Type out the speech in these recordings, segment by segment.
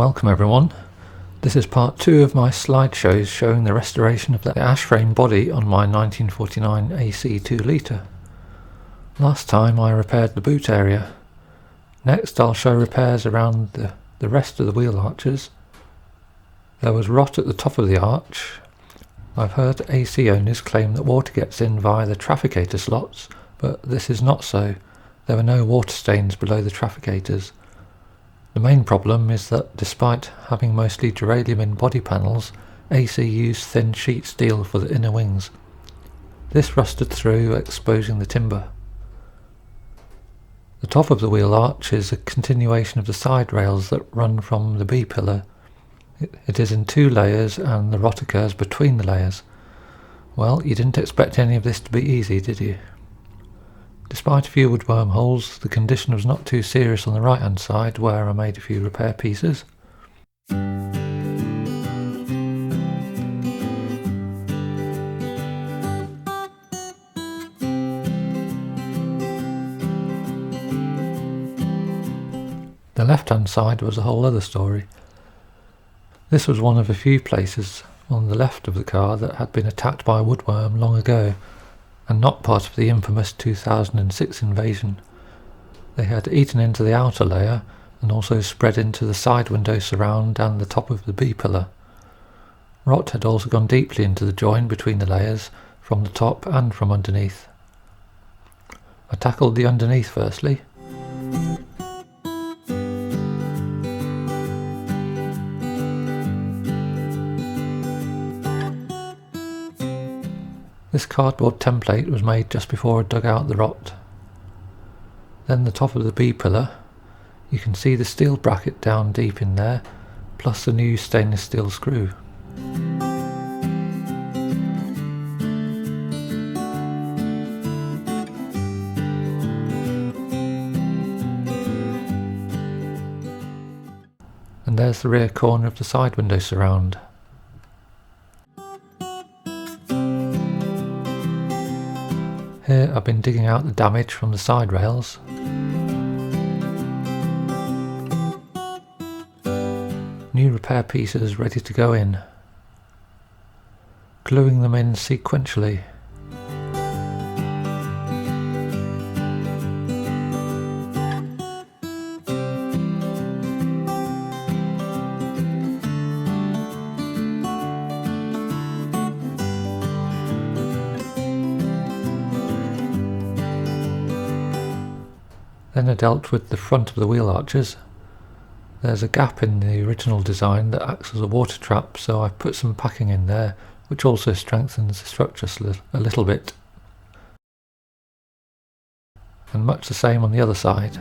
Welcome everyone. This is part 2 of my slideshows showing the restoration of the ash frame body on my 1949 AC 2 Litre. Last time I repaired the boot area. Next I'll show repairs around the rest of the wheel arches. There was rot at the top of the arch. I've heard AC owners claim that water gets in via the trafficator slots, but this is not so. There were no water stains below the trafficators. The main problem is that despite having mostly duralumin body panels, AC used thin sheet steel for the inner wings. This rusted through, exposing the timber. The top of the wheel arch is a continuation of the side rails that run from the B pillar. It is in 2 layers and the rot occurs between the layers. Well, you didn't expect any of this to be easy, did you? Despite a few woodworm holes, the condition was not too serious on the right hand side where I made a few repair pieces. The left hand side was a whole other story. This was one of a few places on the left of the car that had been attacked by a woodworm long ago, and not part of the infamous 2006 invasion. They had eaten into the outer layer and also spread into the side window surround and the top of the B pillar. Rot had also gone deeply into the join between the layers, from the top and from underneath. I tackled the underneath firstly. This cardboard template was made just before I dug out the rot. Then the top of the B pillar, you can see the steel bracket down deep in there, plus the new stainless steel screw. And there's the rear corner of the side window surround. Here I've been digging out the damage from the side rails. New repair pieces ready to go in. Gluing them in sequentially. Then I dealt with the front of the wheel arches. There's a gap in the original design that acts as a water trap, so I've put some packing in there, which also strengthens the structure a little bit. And much the same on the other side.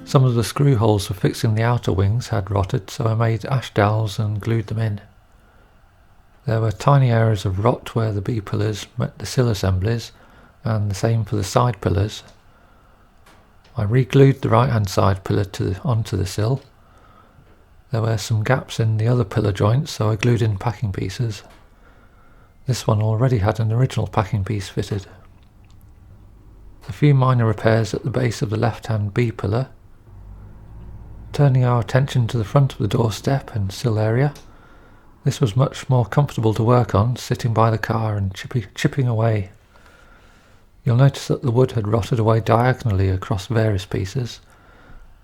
Some of the screw holes for fixing the outer wings had rotted, so I made ash dowels and glued them in. There were tiny areas of rot where the B pillars met the sill assemblies, and the same for the side pillars. I re-glued the right hand side pillar onto the sill. There were some gaps in the other pillar joints, so I glued in packing pieces. This one already had an original packing piece fitted. A few minor repairs at the base of the left hand B pillar. Turning our attention to the front of the doorstep and sill area. This was much more comfortable to work on, sitting by the car and chipping away. You'll notice that the wood had rotted away diagonally across various pieces.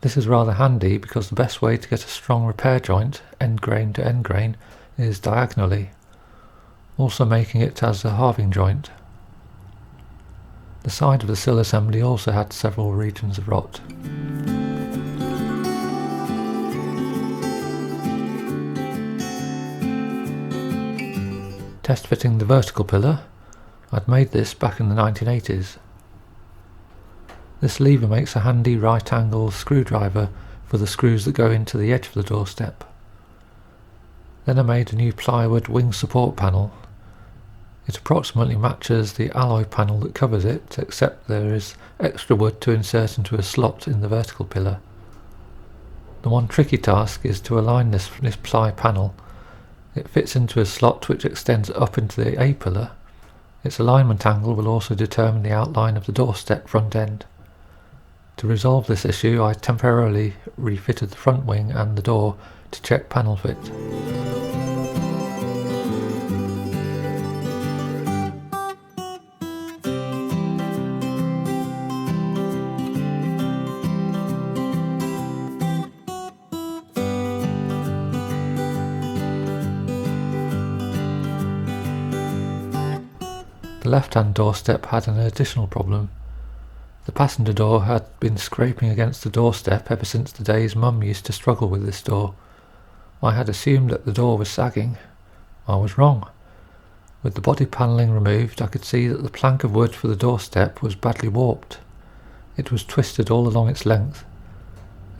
This is rather handy because the best way to get a strong repair joint, end grain to end grain, is diagonally, also making it as a halving joint. The side of the sill assembly also had several regions of rot. Test fitting the vertical pillar. I'd made this back in the 1980s. This lever makes a handy right angle screwdriver for the screws that go into the edge of the doorstep. Then I made a new plywood wing support panel. It approximately matches the alloy panel that covers it, except there is extra wood to insert into a slot in the vertical pillar. The one tricky task is to align this ply panel. It fits into a slot which extends up into the A-pillar. Its alignment angle will also determine the outline of the doorstep front end. To resolve this issue, I temporarily refitted the front wing and the door to check panel fit. The left-hand doorstep had an additional problem. The passenger door had been scraping against the doorstep ever since the days Mum used to struggle with this door. I had assumed that the door was sagging. I was wrong. With the body panelling removed, I could see that the plank of wood for the doorstep was badly warped. It was twisted all along its length.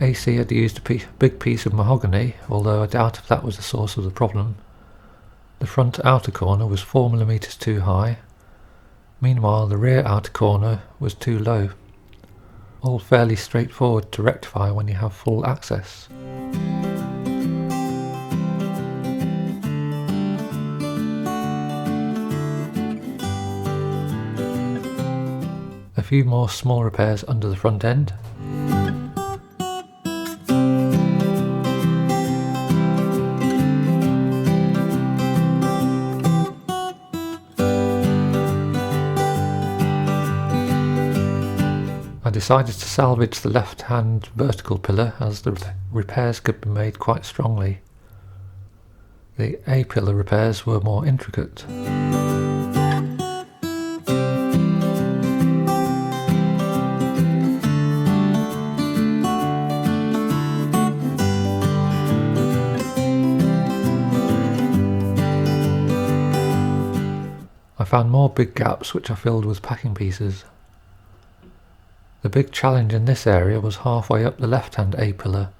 AC had used a big piece of mahogany, although I doubt if that was the source of the problem. The front outer corner was 4 mm too high. Meanwhile, the rear outer corner was too low. All fairly straightforward to rectify when you have full access. A few more small repairs under the front end. I decided to salvage the left-hand vertical pillar as the repairs could be made quite strongly. The A-pillar repairs were more intricate. I found more big gaps which I filled with packing pieces. The big challenge in this area was halfway up the left-hand A-pillar.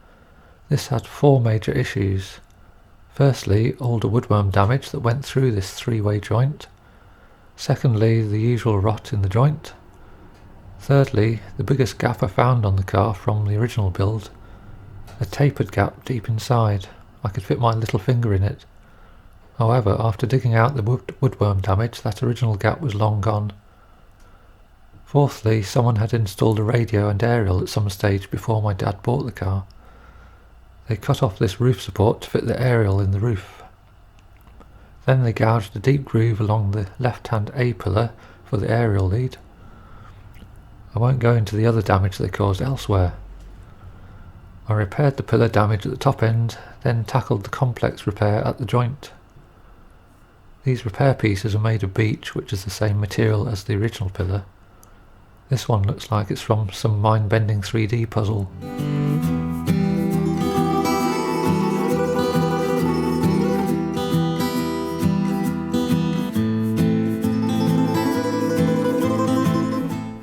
This had 4 major issues. Firstly, older woodworm damage that went through this 3-way joint. Secondly, the usual rot in the joint. Thirdly, the biggest gap I found on the car from the original build, a tapered gap deep inside. I could fit my little finger in it. However, after digging out the woodworm damage, that original gap was long gone. Fourthly, someone had installed a radio and aerial at some stage before my dad bought the car. They cut off this roof support to fit the aerial in the roof. Then they gouged a deep groove along the left-hand A-pillar for the aerial lead. I won't go into the other damage they caused elsewhere. I repaired the pillar damage at the top end, then tackled the complex repair at the joint. These repair pieces are made of beech, which is the same material as the original pillar. This one looks like it's from some mind-bending 3D puzzle.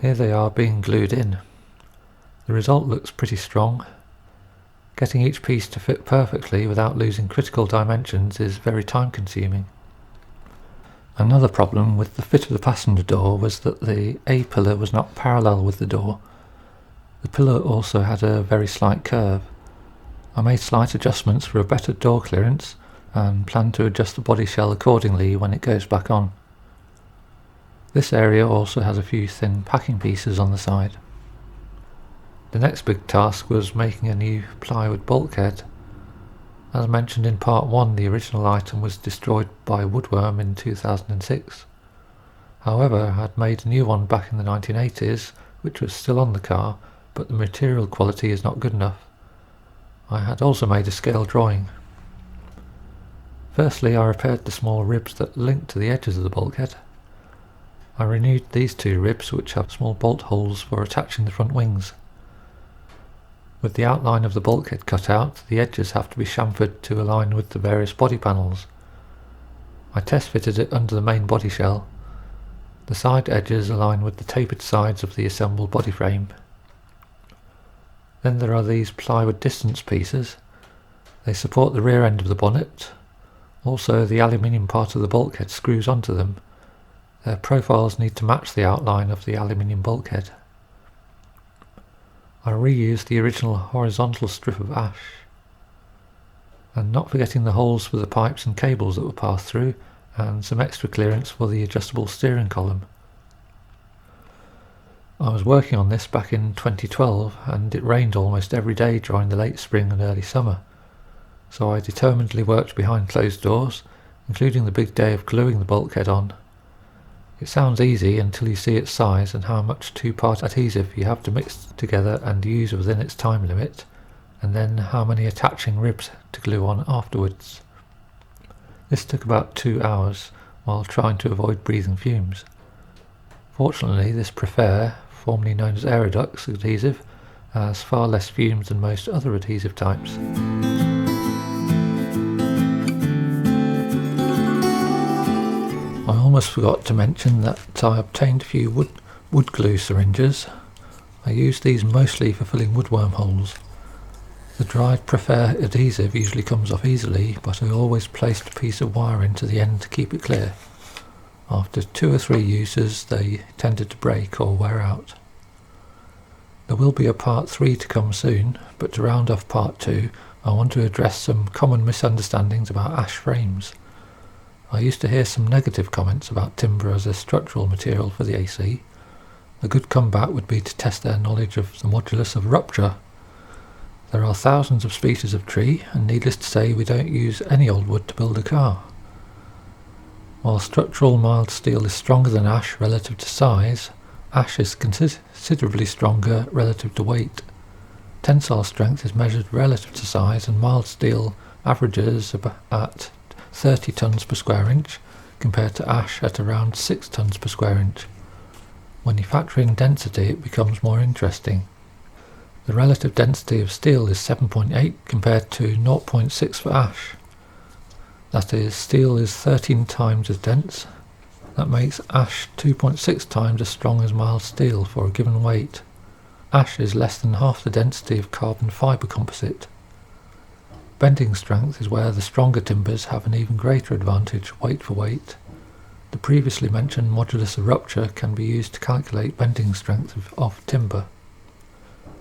Here they are being glued in. The result looks pretty strong. Getting each piece to fit perfectly without losing critical dimensions is very time-consuming. Another problem with the fit of the passenger door was that the A-pillar was not parallel with the door. The pillar also had a very slight curve. I made slight adjustments for a better door clearance and plan to adjust the body shell accordingly when it goes back on. This area also has a few thin packing pieces on the side. The next big task was making a new plywood bulkhead. As mentioned in part 1, the original item was destroyed by woodworm in 2006. However, I had made a new one back in the 1980s, which was still on the car, but the material quality is not good enough. I had also made a scale drawing. Firstly, I repaired the small ribs that linked to the edges of the bulkhead. I renewed these 2 ribs, which have small bolt holes for attaching the front wings. With the outline of the bulkhead cut out, the edges have to be chamfered to align with the various body panels. I test fitted it under the main body shell. The side edges align with the tapered sides of the assembled body frame. Then there are these plywood distance pieces. They support the rear end of the bonnet. Also, the aluminium part of the bulkhead screws onto them. Their profiles need to match the outline of the aluminium bulkhead. I reused the original horizontal strip of ash. and not forgetting the holes for the pipes and cables that were passed through, and some extra clearance for the adjustable steering column. I was working on this back in 2012, and it rained almost every day during the late spring and early summer, so I determinedly worked behind closed doors, including the big day of gluing the bulkhead on. It sounds easy until you see its size and how much two-part adhesive you have to mix together and use within its time limit, and then how many attaching ribs to glue on afterwards. This took about 2 hours while trying to avoid breathing fumes. Fortunately, this Prefer, formerly known as Aerodux adhesive, has far less fumes than most other adhesive types. I almost forgot to mention that I obtained a few wood glue syringes. I use these mostly for filling woodworm holes. The dried Prefer adhesive usually comes off easily, but I always placed a piece of wire into the end to keep it clear. After 2 or 3 uses they tended to break or wear out. There will be a part 3 to come soon, but to round off part 2 I want to address some common misunderstandings about ash frames. I used to hear some negative comments about timber as a structural material for the AC. A good comeback would be to test their knowledge of the modulus of rupture. There are thousands of species of tree, and needless to say we don't use any old wood to build a car. While structural mild steel is stronger than ash relative to size, ash is considerably stronger relative to weight. Tensile strength is measured relative to size, and mild steel averages at 30 tons per square inch compared to ash at around 6 tons per square inch. When you factor in density it becomes more interesting. The relative density of steel is 7.8 compared to 0.6 for ash. That is, steel is 13 times as dense. That makes ash 2.6 times as strong as mild steel for a given weight. Ash is less than half the density of carbon fibre composite. Bending strength is where the stronger timbers have an even greater advantage weight for weight. The previously mentioned modulus of rupture can be used to calculate bending strength of timber.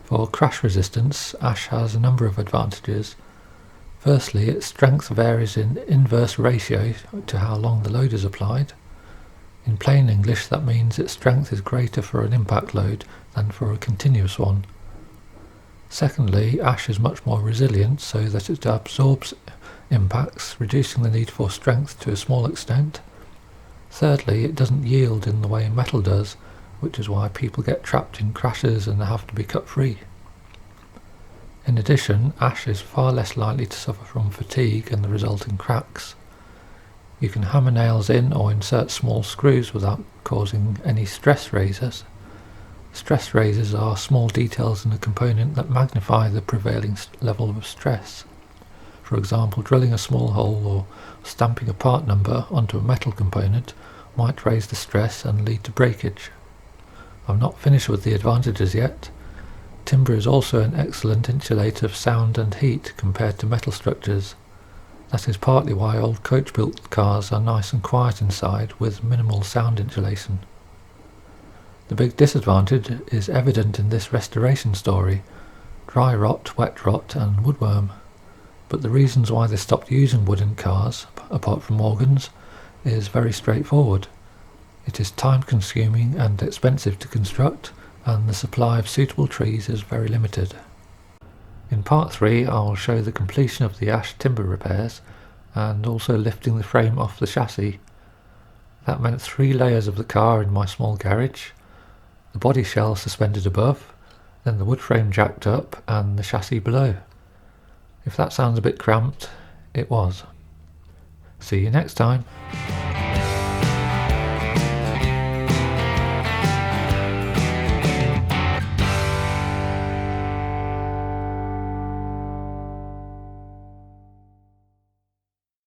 For crash resistance, ash has a number of advantages. Firstly, its strength varies in inverse ratio to how long the load is applied. In plain English, that means its strength is greater for an impact load than for a continuous one. Secondly, ash is much more resilient so that it absorbs impacts, reducing the need for strength to a small extent. Thirdly, it doesn't yield in the way metal does, which is why people get trapped in crashes and have to be cut free. In addition, ash is far less likely to suffer from fatigue and the resulting cracks. You can hammer nails in or insert small screws without causing any stress raisers. Stress raisers are small details in a component that magnify the prevailing level of stress. For example, drilling a small hole or stamping a part number onto a metal component might raise the stress and lead to breakage. I'm not finished with the advantages yet. Timber is also an excellent insulator of sound and heat compared to metal structures. That is partly why old coach-built cars are nice and quiet inside with minimal sound insulation. The big disadvantage is evident in this restoration story: dry rot, wet rot and woodworm. But the reasons why they stopped using wood in cars, apart from organs, is very straightforward. It is time-consuming and expensive to construct, and the supply of suitable trees is very limited. In part 3 I will show the completion of the ash timber repairs, and also lifting the frame off the chassis. That meant 3 layers of the car in my small garage, the body shell suspended above, then the wood frame jacked up and the chassis below. If that sounds a bit cramped, it was. See you next time.